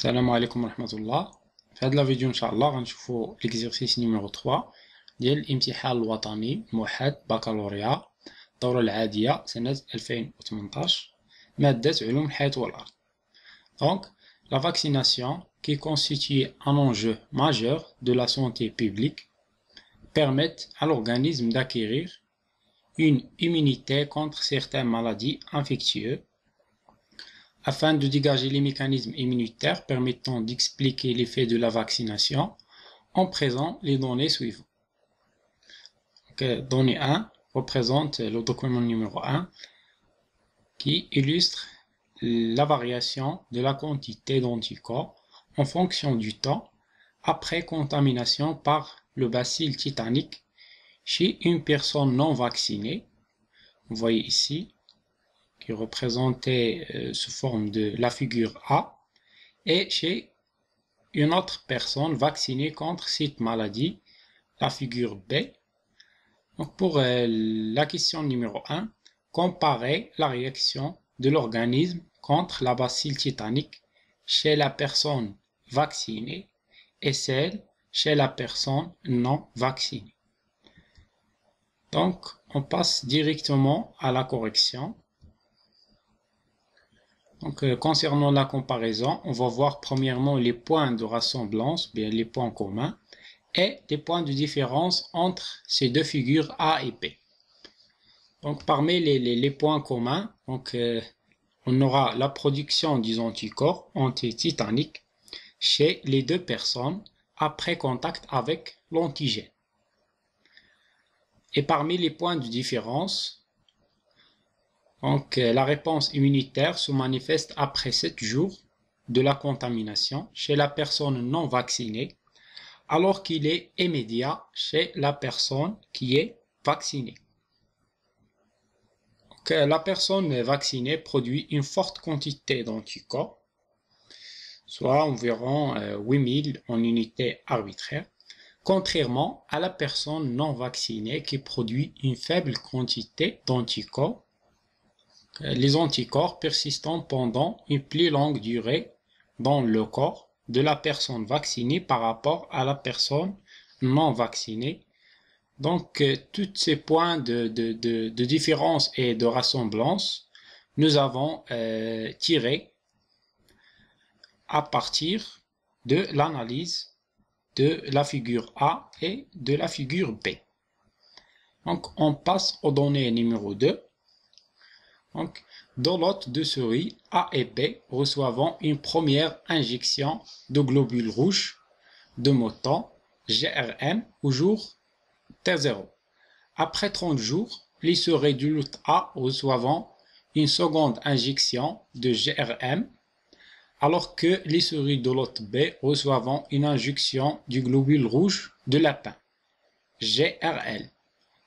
السلام عليكم ورحمة الله. في هذا الفيديو إن شاء الله غنشوفو l'exercice نيميرو 3 ديال الامتحان الوطني موحد بكالوريا الدورة العادية سنة 2018 مادة علوم الحياة والأرض. Donc, la vaccination, qui constitue un enjeu majeur de la santé publique, permet à l'organisme d'acquérir une immunité contre certaines maladies infectieuses afin de dégager les mécanismes immunitaires permettant d'expliquer l'effet de la vaccination en présent les données suivantes. Donc, donnée 1 représente le document numéro 1 qui illustre la variation de la quantité d'anticorps en fonction du temps après contamination par le bacille tétanique chez une personne non vaccinée. Vous voyez ici qui est représenté sous forme de la figure A, et chez une autre personne vaccinée contre cette maladie, la figure B. Donc pour la question numéro 1, comparer la réaction de l'organisme contre la bacille tétanique chez la personne vaccinée et celle chez la personne non vaccinée. Donc on passe directement à la correction. Donc, concernant la comparaison, on va voir premièrement les points de ressemblance, bien les points communs, et les points de différence entre ces deux figures A et B. Donc, parmi les points communs, donc, on aura la production des anticorps anti-tétaniques chez les deux personnes après contact avec l'antigène. Et parmi les points de différence, donc, la réponse immunitaire se manifeste après 7 jours de la contamination chez la personne non vaccinée, alors qu'il est immédiat chez la personne qui est vaccinée. Donc, la personne vaccinée produit une forte quantité d'anticorps, soit environ 8000 en unités arbitraires, contrairement à la personne non vaccinée qui produit une faible quantité d'anticorps. Les anticorps persistant pendant une plus longue durée dans le corps de la personne vaccinée par rapport à la personne non vaccinée. Donc, tous ces points de différence et de ressemblance, nous avons tiré à partir de l'analyse de la figure A et de la figure B. Donc, on passe aux données numéro 2. Donc, dans l'hôte de souris A et B recevant une première injection de globules rouges de mouton GRM au jour T0. Après 30 jours, les souris du lot A recevant une seconde injection de GRM, alors que les souris de l'hôte B recevant une injection du globule rouge de lapin GRL.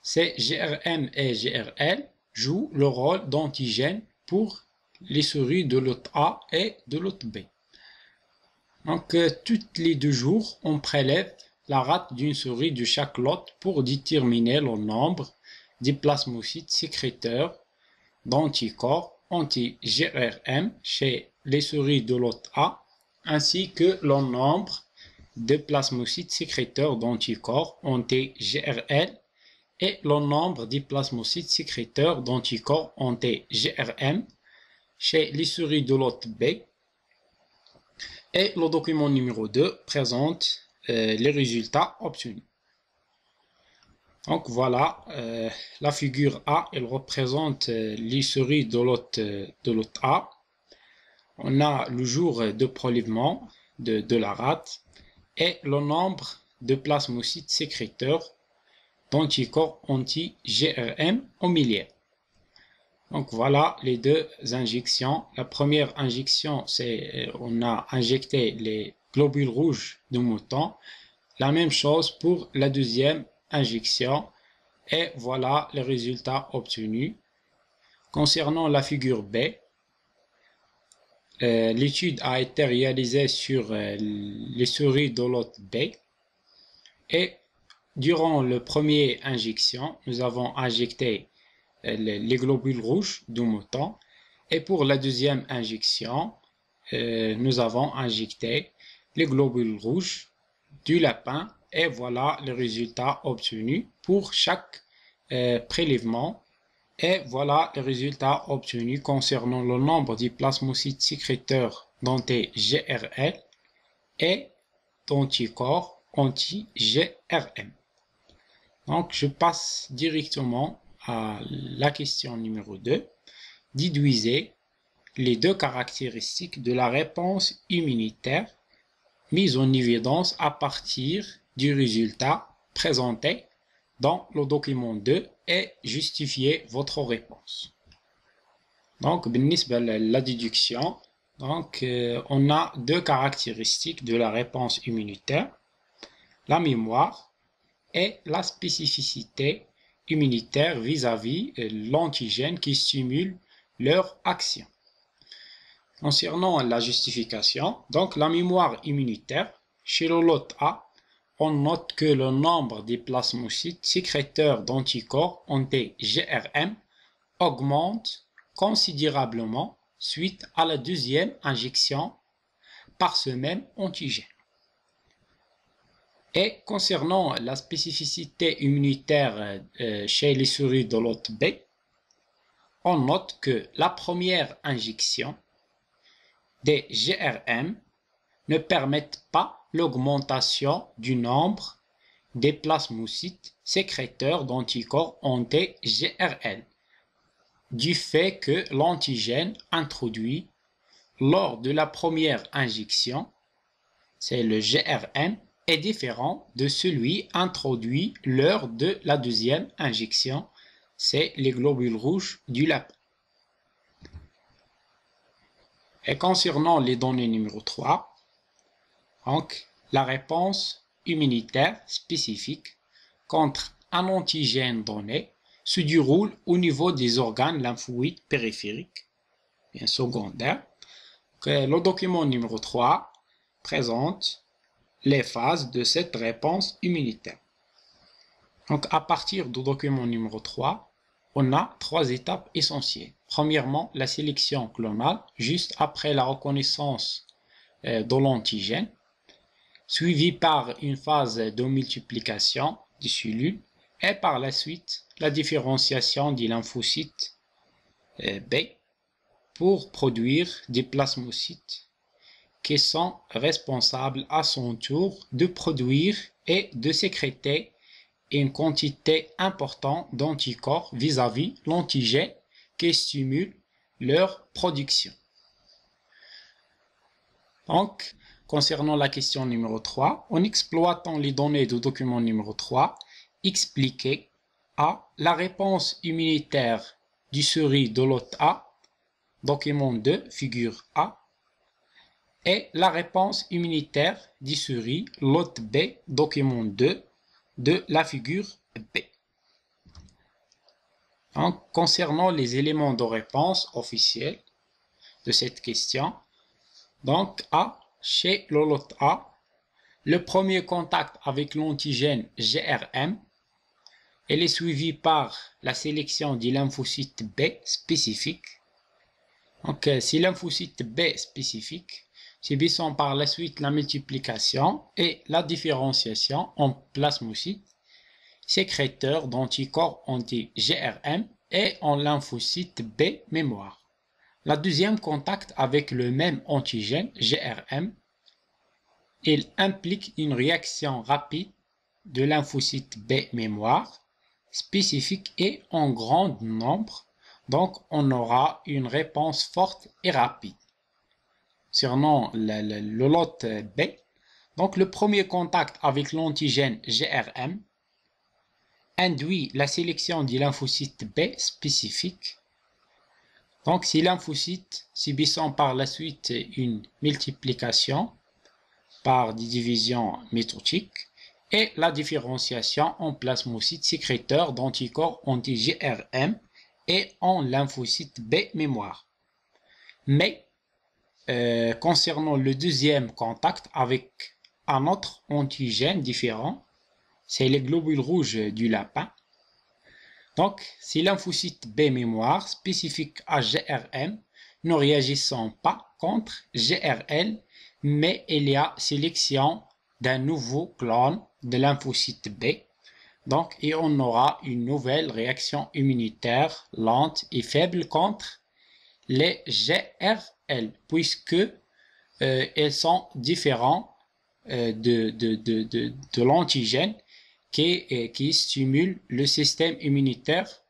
Ces GRM et GRL jouent le rôle d'antigène pour les souris de lot A et de lot B. Donc, tous les 2 jours, on prélève la rate d'une souris de chaque lot pour déterminer le nombre des plasmocytes sécréteurs d'anticorps anti-GRM chez les souris de lot A, ainsi que le nombre de plasmocytes sécréteurs d'anticorps anti-GRL et le nombre des plasmocytes sécréteurs d'anticorps anti-GRM chez les souris de lot B. Et le document numéro 2 présente les résultats obtenus. Donc voilà, la figure A, elle représente les souris de lot A. On a le jour de prélèvement de la rate et le nombre de plasmocytes sécréteurs d'anticorps anti-GRM au millier. Donc voilà les deux injections. La première injection, c'est on a injecté les globules rouges de mouton. La même chose pour la deuxième injection. Et voilà les résultats obtenus. Concernant la figure B, l'étude a été réalisée sur les souris de lot B. Et durant la première injection, nous avons injecté les globules rouges du mouton. Et pour la deuxième injection, nous avons injecté les globules rouges du lapin et voilà le résultat obtenu pour chaque prélèvement. Et voilà le résultat obtenu concernant le nombre de plasmocytes sécréteurs d'anti-GRL et d'anticorps anti-GRM. Donc, je passe directement à la question numéro 2. Déduisez les deux caractéristiques de la réponse immunitaire mise en évidence à partir du résultat présenté dans le document 2 et justifiez votre réponse. Donc, la déduction, donc, on a deux caractéristiques de la réponse immunitaire, la mémoire et la spécificité immunitaire vis-à-vis l'antigène qui stimule leur action. Concernant la justification, donc la mémoire immunitaire, chez le lot A, on note que le nombre des plasmocytes sécréteurs d'anticorps anti-GRM augmente considérablement suite à la deuxième injection par ce même antigène. Et concernant la spécificité immunitaire chez les souris de lot B, on note que la première injection des GRM ne permettent pas l'augmentation du nombre des plasmocytes sécréteurs d'anticorps anti-GRL du fait que l'antigène introduit lors de la première injection, c'est le GRM, est différent de celui introduit lors de la deuxième injection, c'est les globules rouges du lapin. Et concernant les données numéro 3, donc la réponse immunitaire spécifique contre un antigène donné se déroule au niveau des organes lymphoïdes périphériques, bien secondaires. Le document numéro 3 présente les phases de cette réponse immunitaire. Donc à partir du document numéro 3, on a trois étapes essentielles. Premièrement, la sélection clonale, juste après la reconnaissance de l'antigène, suivie par une phase de multiplication des cellules et par la suite la différenciation des lymphocytes B pour produire des plasmocytes qui sont responsables à son tour de produire et de sécréter une quantité importante d'anticorps vis-à-vis l'antigène qui stimule leur production. Donc, concernant la question numéro 3, en exploitant les données du document numéro 3, expliquez A. La réponse immunitaire du souris de lot A, document 2, figure A, et la réponse immunitaire du souris lot B, document 2, de la figure B. Donc, concernant les éléments de réponse officiels de cette question, donc A, chez le lot A, le premier contact avec l'antigène GRM, elle est suivie par la sélection des lymphocytes B spécifiques. Donc, ces lymphocytes B spécifiques subissant par la suite la multiplication et la différenciation en plasmocytes sécréteurs d'anticorps anti-GRM et en lymphocytes B mémoire. La deuxième contact avec le même antigène GRM, il implique une réaction rapide de lymphocytes B mémoire spécifique et en grand nombre, donc on aura une réponse forte et rapide. Concernant le lot B, donc le premier contact avec l'antigène GRM induit la sélection des lymphocytes B spécifiques. Donc ces lymphocytes subissant par la suite une multiplication par des divisions métotiques et la différenciation en plasmocytes sécréteurs d'anticorps anti-GRM et en lymphocytes B mémoire. Mais concernant le deuxième contact avec un autre antigène différent, c'est les globules rouges du lapin. Donc, ces lymphocytes B mémoire spécifiques à GRM ne réagissant pas contre GRL, mais il y a sélection d'un nouveau clone de lymphocyte B. Donc, et on aura une nouvelle réaction immunitaire lente et faible contre les GRL, puisque elles sont différentes de l'antigène qui stimule le système immunitaire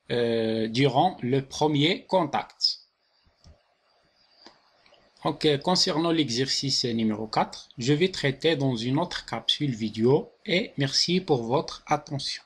durant le premier contact. Donc, concernant l'exercice numéro 4, je vais traiter dans une autre capsule vidéo et merci pour votre attention.